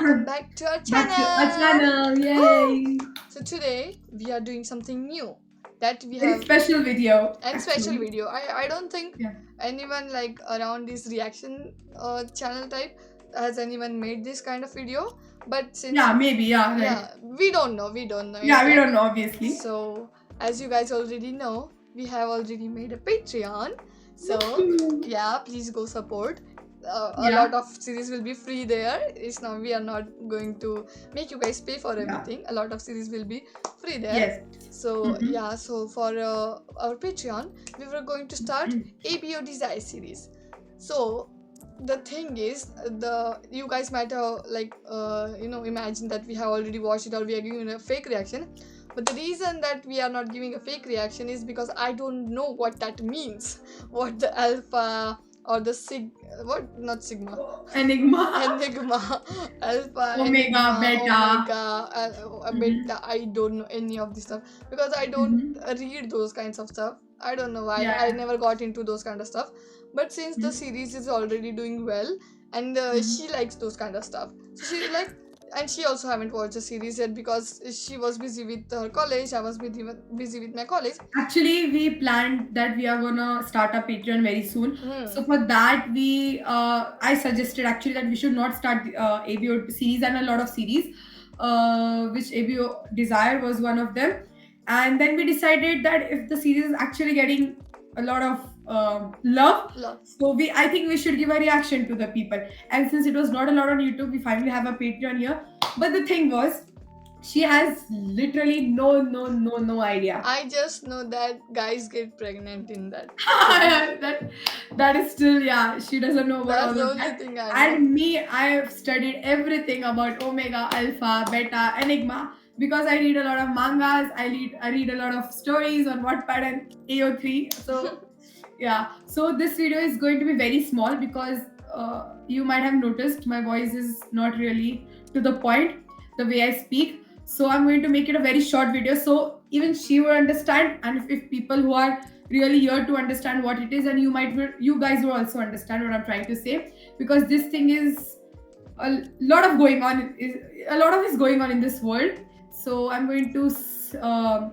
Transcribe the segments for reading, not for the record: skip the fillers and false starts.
welcome back to our Back to our channel. channel. Woo! Yay! So today we are doing something new that we Very have special video, and special actually. video. I don't think Yeah. anyone like around this reaction channel type has anyone made this kind of video. But since Yeah, maybe. Yeah, right. yeah, we don't know it Yeah, we yet. don't know, obviously. So as you guys already know, we have already made a Patreon. So Woohoo. yeah, please go support. A Yeah, lot of series will be free there. It's not we are not going to make you guys pay for yeah. everything. A lot of series will be free there. Yes. So Mm-hmm. yeah, so for our Patreon, we were going to start ABO Desire series. So the thing is, the you guys might have like imagine that we have already watched it or we are giving a fake reaction. But the reason that we are not giving a fake reaction is because I don't know what that means. What the alpha or the what not sigma Enigma. enigma alpha Omega, enigma beta. omega Mm-hmm. beta. I don't know any of this stuff because I don't Mm-hmm. read those kinds of stuff. I don't know why I Yeah. never got into those kind of stuff. But since the Mm-hmm. series is already doing well and Mm-hmm. she likes those kind of stuff, so she like, and she also haven't watched the series yet because she was busy with her college. I was busy with my college. Actually, we planned that we are gonna start a Patreon very soon. Hmm. So for that, I suggested actually that we should not start the ABO series and a lot of series, which ABO Desire was one of them. And then we decided that if the series is actually getting a lot of love, Love. so I think we should give a reaction to the people. And since it was not a lot on YouTube, we finally have a Patreon here. But the thing was, she has literally no idea. I just know that guys get pregnant in that thing. that that is still, yeah, she doesn't know about That's all the of only that. thing I know. And me, I have studied everything about Omega, Alpha, Beta, Enigma because I read a lot of mangas. I read a lot of stories on Wattpad and AO3. So yeah, so this video is going to be very small because you might have noticed my voice is not really to the point the way I speak. So I'm going to make it a very short video so even she will understand, and if people who are really here to understand what it is, and you guys will also understand what I'm trying to say, because this thing is a lot of is going on in this world. So I'm going to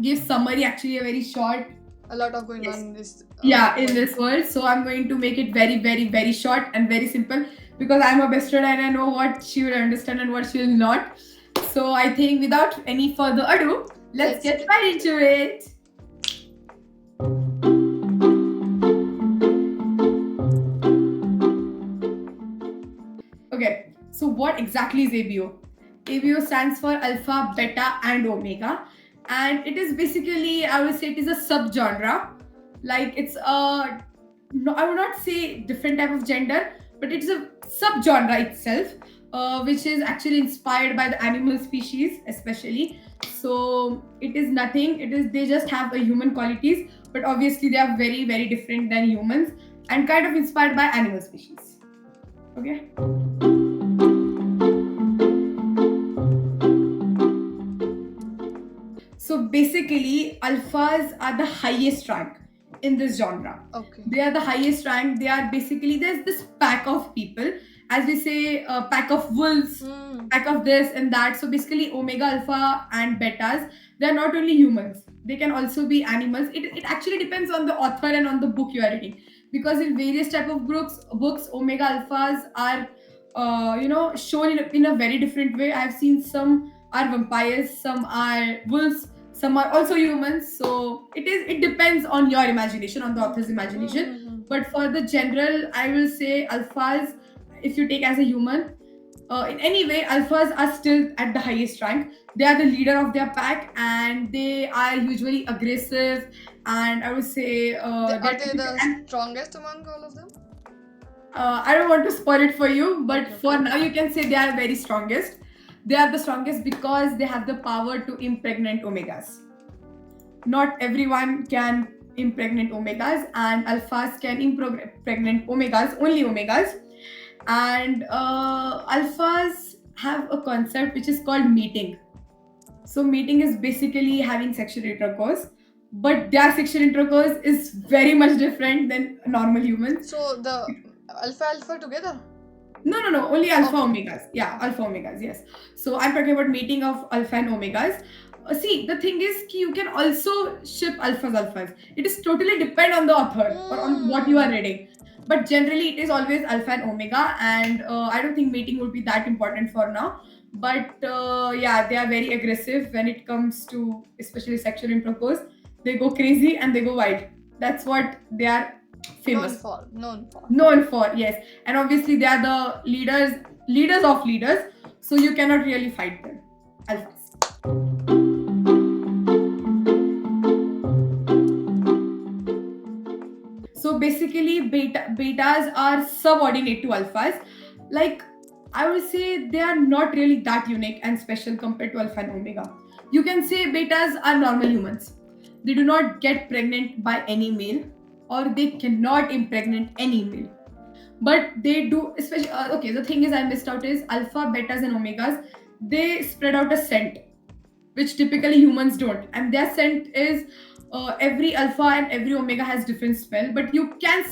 give summary, actually a very short. A lot of going on Yes. in this Yeah, in world. this world. So I'm going to make it very, very, very short and very simple because I'm a best friend and I know what she will understand and what she will not. So I think without any further ado, let's get right into it. Okay, so what exactly is ABO? ABO stands for Alpha, Beta, and Omega, and it is basically, I would say, it is a subgenre. Like it's a, no, I would not say different type of gender, but it's a subgenre itself, which is actually inspired by the animal species, especially. So it is nothing. It is, they just have a human qualities, but obviously they are very very different than humans and kind of inspired by animal species. Okay. So basically, alphas are the highest rank in this genre. Okay. They are the highest rank. They are basically, there's this pack of people, as we say, a pack of wolves, Hmm. pack of this and that. So basically, omega, alpha, and betas, they are not only humans. They can also be animals. It actually depends on the author and on the book you are reading, because in various type of books, omega alphas are, shown in a very different way. I've seen some are vampires, some are wolves, some are also humans. So it depends on your imagination, on the author's imagination. Hmm. But for the general, I will say alphas, if you take as a human, in any way, alphas are still at the highest rank. They are the leader of their pack and they are usually aggressive, and I would say Are they're they typical. the And strongest among all of them? I don't want to spoil it for you, but Okay, for okay. now you can say they are very strongest. They are the strongest because they have the power to impregnate omegas. Not everyone can impregnate omegas, and alphas can impregnate omegas, only omegas. And alphas have a concept which is called meeting. So meeting is basically having sexual intercourse, but their sexual intercourse is very much different than normal humans. So the alpha together. No. Only alpha Okay. omegas. Yeah, alpha omegas. Yes. So I'm talking about mating of alpha and omegas. See, the thing is, you can also ship alphas. It is totally depend on the author or on what you are Hmm. reading. But generally, it is always alpha and omega, and I don't think mating would be that important for now. But yeah, they are very aggressive when it comes to especially sexual intercourse. They go crazy and they go wild. That's what they are Known famous for. Known for. known for. Yes, and obviously they are the leaders of leaders, so you cannot really fight them. Alphas. So basically betas are subordinate to alphas. Like, I would say they are not really that unique and special compared to alpha and omega. You can say betas are normal humans. They do not get pregnant by any male, or they cannot impregnate any male, but they do, especially okay, the thing is I missed out is alpha, betas and omegas, they spread out a scent which typically humans don't, and their scent is every alpha and every omega has different smell, but you can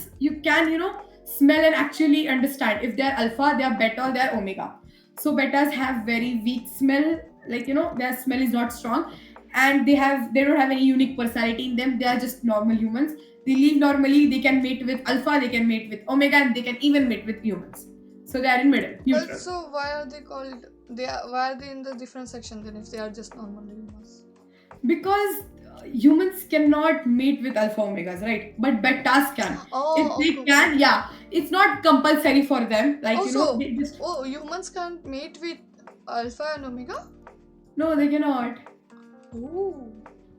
smell and actually understand if they're alpha, they're beta, or they're omega. So betas have very weak smell, like their smell is not strong, and they don't have any unique personality in them. They are just normal humans. They live normally. They can mate with alpha, they can mate with omega, and they can even mate with humans. So they are in middle, But neutral. so why are they called? Why are they in the different section then if they are just normal humans? Because humans cannot mate with alpha omegas, right? But betas can. If Oh, okay, they okay. can, yeah, it's not compulsory for them. Like, Oh, so they just, humans can't mate with alpha and omega? no, they cannot. Oh.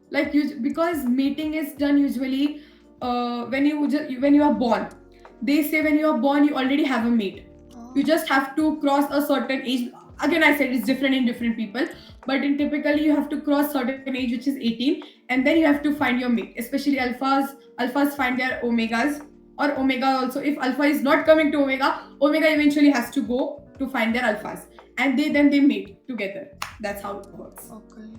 Like, because mating is done usually when you are born. They say when you are born, you already have a mate. You just have to cross a certain age. Again, I said it's different in different people, but in typically you have to cross certain age, which is 18, and then you have to find your mate. Especially alphas find their omegas, or omega also. If alpha is not coming to omega, omega eventually has to go to find their alphas, and they mate together. That's how it works. Okay.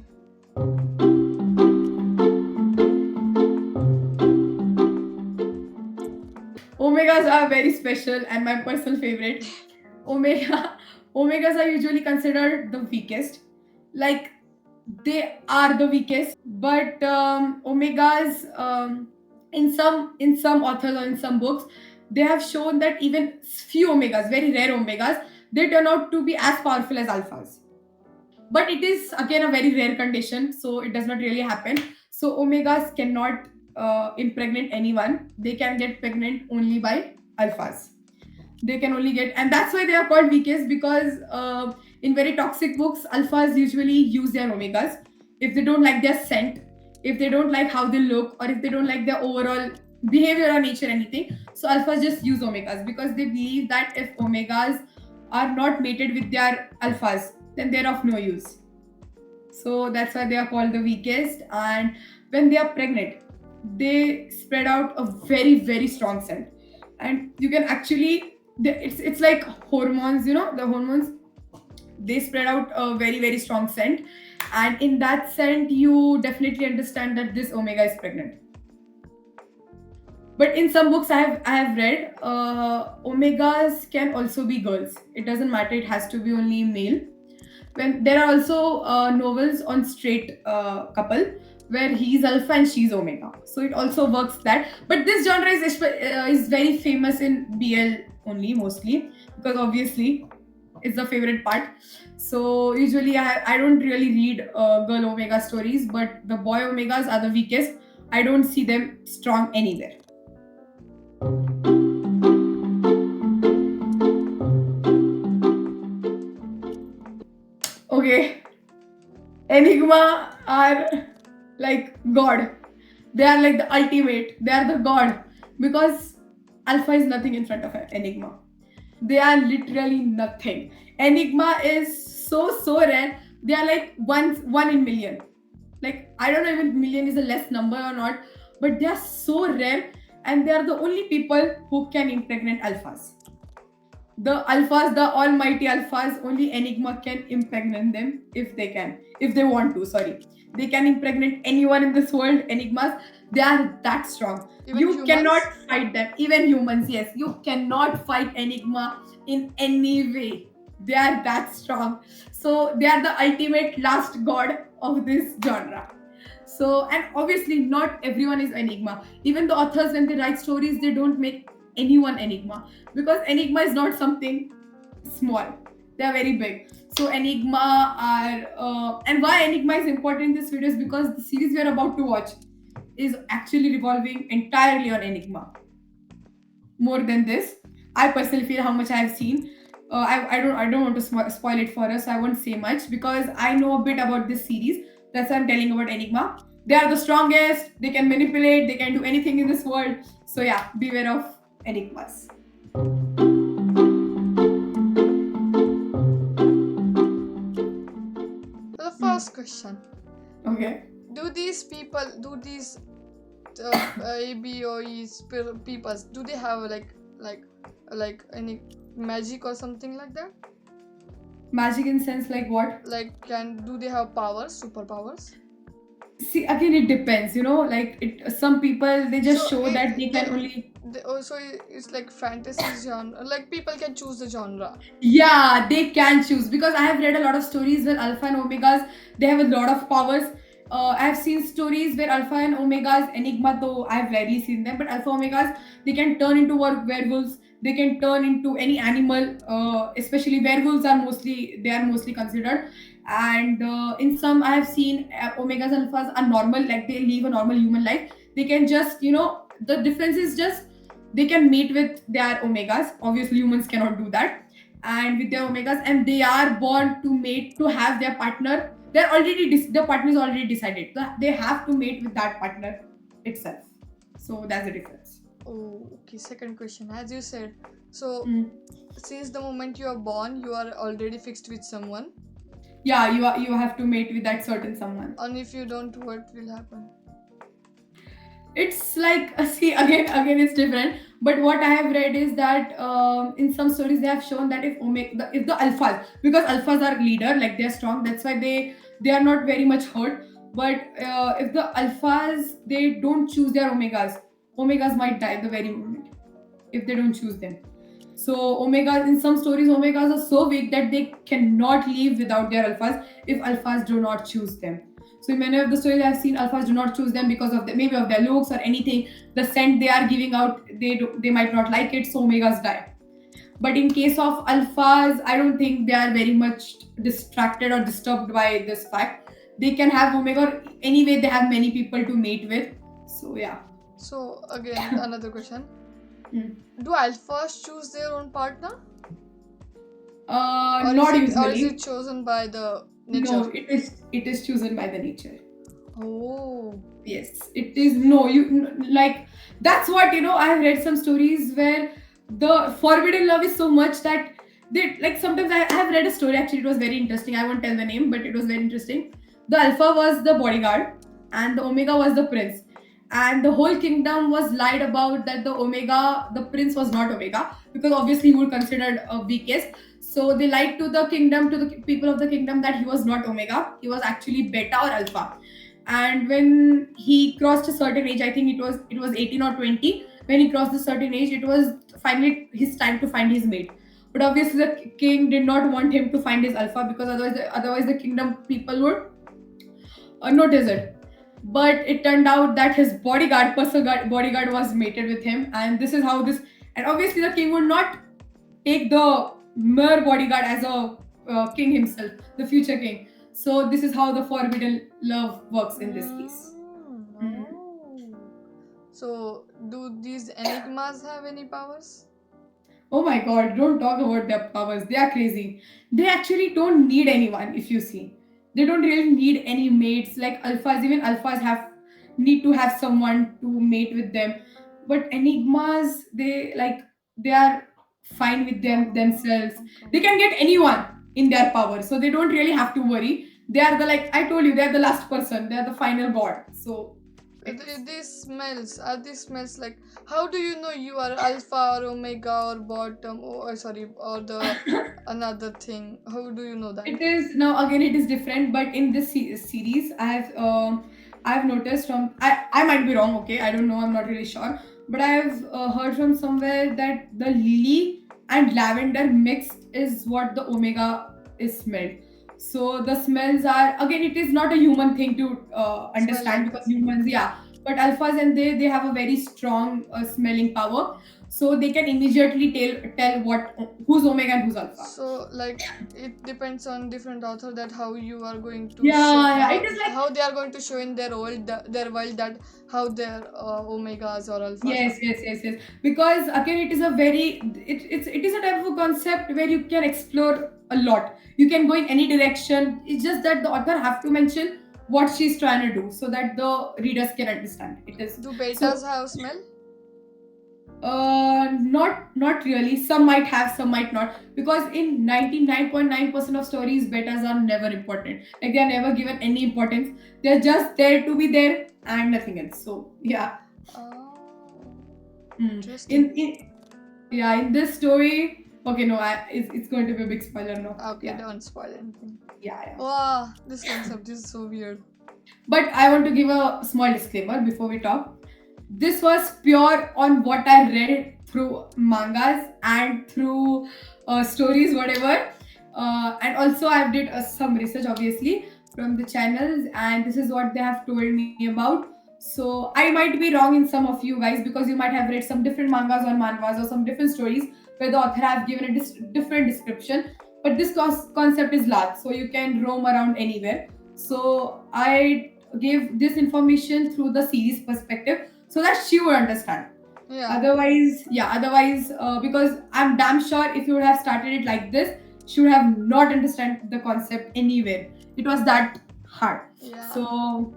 Omegas are very special and my personal favorite. Omega Omegas are usually considered the weakest. Like, they are the weakest, but omegas, in some authors or in some books, they have shown that even few omegas, very rare omegas, they turn out to be as powerful as alphas. But it is again a very rare condition, so it does not really happen. So omegas cannot impregnate anyone. They can get pregnant only by alphas. They can only get, and that's why they are called weakest, because in very toxic books, alphas usually use their omegas if they don't like their scent, if they don't like how they look, or if they don't like their overall behavior or nature, anything. So alphas just use omegas because they believe that if omegas are not mated with their alphas, then they're of no use. So that's why they are called the weakest. And when they are pregnant, they spread out a very, very strong scent. And you can actually, it's like hormones, the hormones, they spread out a very, very strong scent. And in that scent, you definitely understand that this omega is pregnant. But in some books I have read, omegas can also be girls. It doesn't matter, it has to be only male. When there are also novels on straight couple where he's alpha and she's omega, so it also works that. But this genre is very famous in BL only, mostly, because obviously it's the favorite part. So usually I don't really read girl omega stories, but the boy omegas are the weakest. I don't see them strong anywhere. Okay, Enigma are like God. They are like the ultimate. They are the God, because Alpha is nothing in front of Enigma. They are literally nothing. Enigma is so rare. They are like one in million. Like, I don't know if million is a less number or not, but they are so rare, and they are the only people who can impregnate alphas. The alphas, the almighty alphas, only Enigma can impregnate them if they can, if they want to. Sorry, they can impregnate anyone in this world. Enigmas, they are that strong. Even You cannot humans? fight them. Even humans, yes, you cannot fight Enigma in any way. They are that strong. So they are the ultimate last god of this genre. So, and obviously, not everyone is Enigma. Even the authors, when they write stories, they don't make anyone Enigma, because Enigma is not something small. They are very big. So Enigma are, and why Enigma is important in this video is because the series we are about to watch is actually revolving entirely on Enigma. More than this, I personally feel how much I have seen. I don't want to spoil it for us. So I won't say much because I know a bit about this series. That's why I'm telling about Enigma. They are the strongest. They can manipulate. They can do anything in this world. So yeah, beware of Enigmas. So the first question: Okay. Do these people, do these ABOEs peoples, do they have like any magic or something like that? Magic in sense like what? Like, do they have powers, superpowers? See, again, it depends. Like it. Some people they just So show that they can only. also it's like fantasy genre. Like people can choose the genre. Yeah, they can choose because I have read a lot of stories where Alpha and Omegas they have a lot of powers. I have seen stories where Alpha and Omegas, Enigma, though I have rarely seen them, but Alpha Omegas they can turn into werewolves. They can turn into any animal. Especially werewolves are mostly considered. And in some I have seen Omegas and Alphas are normal, like they live a normal human life. They can just the difference is just they can mate with their Omegas. Obviously, humans cannot do that. And with their Omegas, and they are born to mate to have their partner. They're already the partner is already decided. They have to mate with that partner itself. So that's the difference. Oh, okay. Second question, as you said, so Mm. since the moment you are born, you are already fixed with someone, Yeah, you have to mate with that certain someone. and if you don't, what will happen? It's like see again it's different, but what I have read is that in some stories they have shown that if the alphas, because alphas are leader, like they're strong, that's why they are not very much hurt. But if the alphas they don't choose their omegas might die the very moment if they don't choose them. So omegas, in some stories, omegas are so weak that they cannot live without their alphas if alphas do not choose them. So in many of the stories I've seen, alphas do not choose them because of maybe of their looks or anything. The scent they are giving out, they might not like it, so omegas die. But in case of alphas, I don't think they are very much distracted or disturbed by this fact. They can have omega anyway. They have many people to mate with. So yeah. So again, another question: Hmm. Do alphas choose their own partner, Not or usually. is it chosen by the nature? No, it is chosen by the nature. Oh, Yes, it is. No, like that's what I have read some stories where the forbidden love is so much that they like sometimes I have read a story actually. It was very interesting. I won't tell the name, but it was very interesting. The alpha was the bodyguard, and the omega was the prince. And the whole kingdom was lied about that the prince was not omega, because obviously he would considered a weakest. So they lied to the kingdom, to the people of the kingdom, that he was not omega. He was actually beta or alpha. And when he crossed a certain age, I think it was 18 or 20, when he crossed a certain age, it was finally his time to find his mate. But obviously the king did not want him to find his alpha, because otherwise the kingdom people would notice it. But it turned out that his bodyguard was mated with him, and this is how this. And obviously the king would not take the mere bodyguard as a king himself, the future king. So this is how the forbidden love works in this case. Mm. Oh. So do these enigmas have any powers? Oh my god, don't talk about their powers. They are crazy. They actually don't need anyone, if you see. They don't really need any mates. Like alphas, even alphas need to have someone to mate with them. But enigmas, they are fine with themselves. They can get anyone in their power. So they don't really have to worry. They are the, like I told you, they are the last person. They are the final god. So These smells like, how do you know you are alpha or omega or bottom, sorry, or the another thing? How do you know that? It is now again. It is different, but in this series, I have noticed from I might be wrong. Okay, I don't know. I'm not really sure, but I have heard from somewhere that the lily and lavender mixed is what the omega is smelled. So the smells are again. It is not a human thing to Smell understand like because this. humans, yeah. But alphas and they have a very strong smelling power, so they can immediately tell what who's omega and who's alpha. So like it depends on different author that how you are going to show Yeah, yeah. It is like how they are going to show in their world that how their omegas or alphas are. yes, yes, yes, yes. Because again, it is a very it is a type of a concept where you can explore a lot. You can go in any direction. It's just that the author have to mention what she's trying to do so that the readers can understand. It is Do so betas have smell? not really. Some might have, some might not. Because in 99.9% of stories, betas are never important. Like they are never given any importance. They're just there to be there and nothing else. So yeah. Oh, Mm. interesting. In this story, okay, no, it's going to be a big spoiler, no. Okay, Yeah, don't spoil anything. yeah. Wow, this concept is so weird. But I want to give a small disclaimer before we talk. This was pure on what I read through mangas and through stories, whatever. And also, I've did some research, obviously, from the channels, and this is what they have told me about. So I might be wrong in some of you guys because you might have read some different mangas or manhwas or some different stories where the author have given a different description. But this concept is large, so you can roam around anywhere. So I gave this information through the series perspective so that she would understand. Yeah. Otherwise, because I'm damn sure if you would have started it like this, she would have not understand the concept anywhere. It was that hard. Yeah. So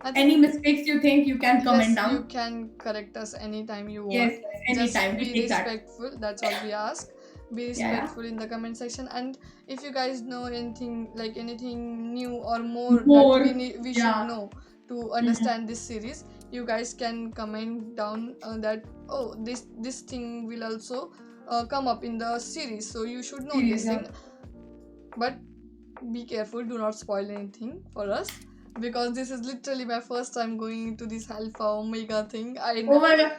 I any think mistakes you think, you can comment yes, you down. can correct us anytime you Yes, want. yes, Just anytime. We be take that. respectful. That's what we ask. Be Yeah. respectful in the comment section. And if you guys know anything like anything new or more that More. we should Yeah. know to Mhm. understand this series, you guys can comment down that oh this thing will also come up in the series. So you should know Series, this yeah. thing. But be careful, do not spoil anything for us because this is literally my first time going into this alpha omega thing. Oh my god.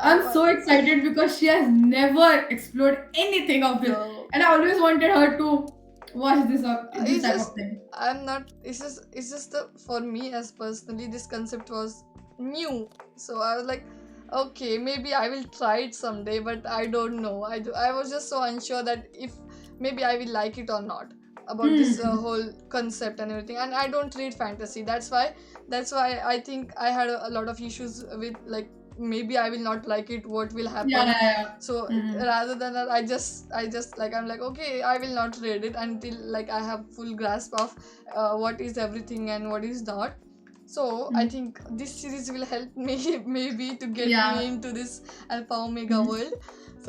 I I'm was so excited because she has never explored anything of this. no, And I always wanted her to watch this it's type just of thing. I'm not. It's just the for me as personally this concept was new, so I was like, okay, maybe I will try it someday, but I don't know. I was just so unsure that if maybe I will like it or not about this Hmm. whole concept and everything. And I don't read fantasy. That's why I think I had a lot of issues with like maybe I will not like it. What will Yeah, happen? yeah, yeah. So Mhm. rather than that, I just like I'm like okay, I will not read it until like I have full grasp of what is everything and what is not. So I Mhm. think this series will help me maybe to get Yeah. me into this alpha omega Mhm. world.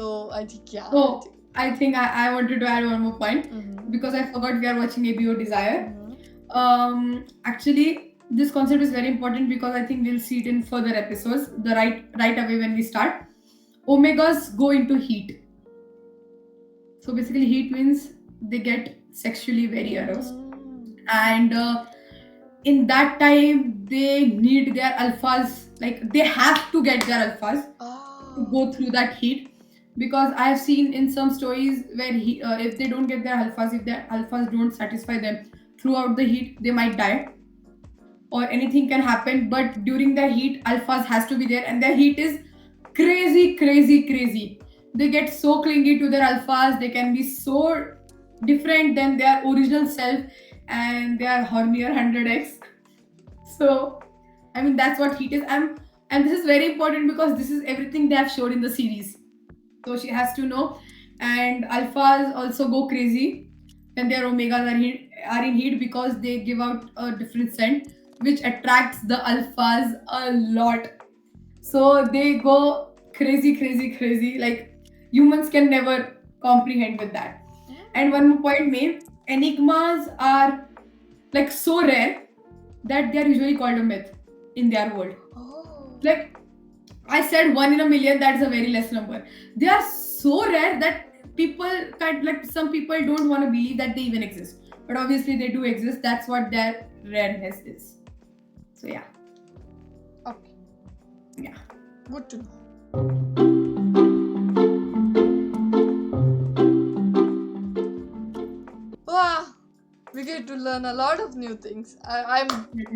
So I think yeah, I Oh, think. I think I wanted to add one more point Mm-hmm. because I forgot we are watching ABO Desire. Mm-hmm. Actually, this concept is very important because I think we'll see it in further episodes. The right away when we start, omegas go into heat. So basically, heat means they get sexually very aroused, and in that time they need their alphas. Like they have to get their alphas to Oh. go through that heat because I have seen in some stories where if they don't get their alphas, if their alphas don't satisfy them throughout the heat, they might die or anything can happen. But during the heat, alphas has to be there, and their heat is crazy, crazy, crazy. They get so clingy to their alphas. They can be so different than their original self, and they are hornier 100x. So, I mean, that's what heat is. And this is very important because this is everything they have showed in the series. So she has to know. And alphas also go crazy when their omegas are in heat because they give out a different scent which attracts the alphas a lot. So they go crazy, crazy, crazy. Like humans can never comprehend with that. And one more point made, enigmas are like so rare that they are usually called a myth in their world. like I said 1 in a million, that's a very less number. They are so rare that people kind like some people don't want to believe that they even exist. But obviously they do exist. That's what their rareness is. So yeah. Okay. Yeah. Good to know. Wow, we get to learn a lot of new things. I'm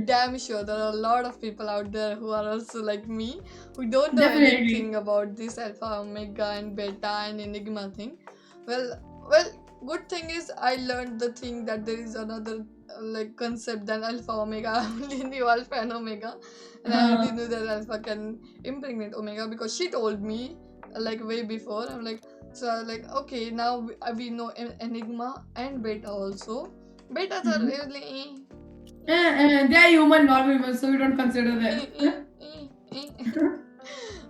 damn sure there are a lot of people out there who are also like me, who don't know Definitely. anything about this alpha, omega, and beta and enigma thing. Well, good thing is I learned the thing that there is another like concept than alpha omega. I only knew alpha and omega, and I only knew that alpha can impregnate omega because she told me like way before. I'm like, so I was like, okay, now we know enigma and beta also. Betas are Mhm. really They are human, normal humans, so we don't consider eh, them. eh, eh, eh.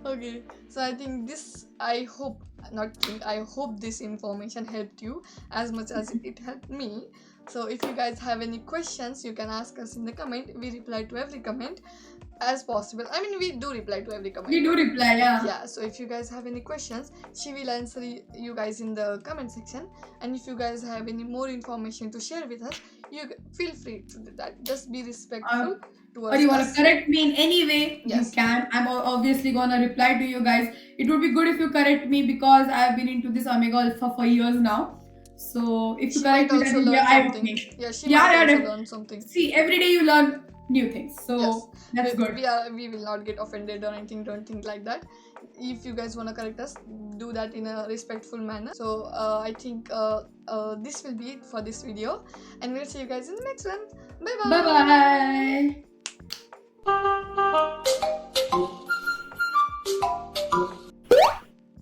Okay, so I think this, I hope, not think, I hope this information helped you as much as it helped me. So if you guys have any questions, you can ask us in the comment. We reply to every comment as possible. I mean, we do reply to every comment. We do reply, yeah. Yeah, so if you guys have any questions, she will answer you guys in the comment section. And if you guys have any more information to share with us, you feel free to do that. Just be respectful Or towards you want to us. correct me in any way, you Yes. can. I'm obviously gonna reply to you guys. It would be good if you correct me because I've been into this omega alpha for years now. So if you She might correct me, that also will be learn eye something. opening. Yeah, she Yeah, might yeah. also learn something. See, every day you learn new things, so Yes, that's good. we will not get offended or anything. Don't think like that. If you guys want to correct us, do that in a respectful manner. So I think this will be it for this video, and we'll see you guys in the next one. Bye Bye bye.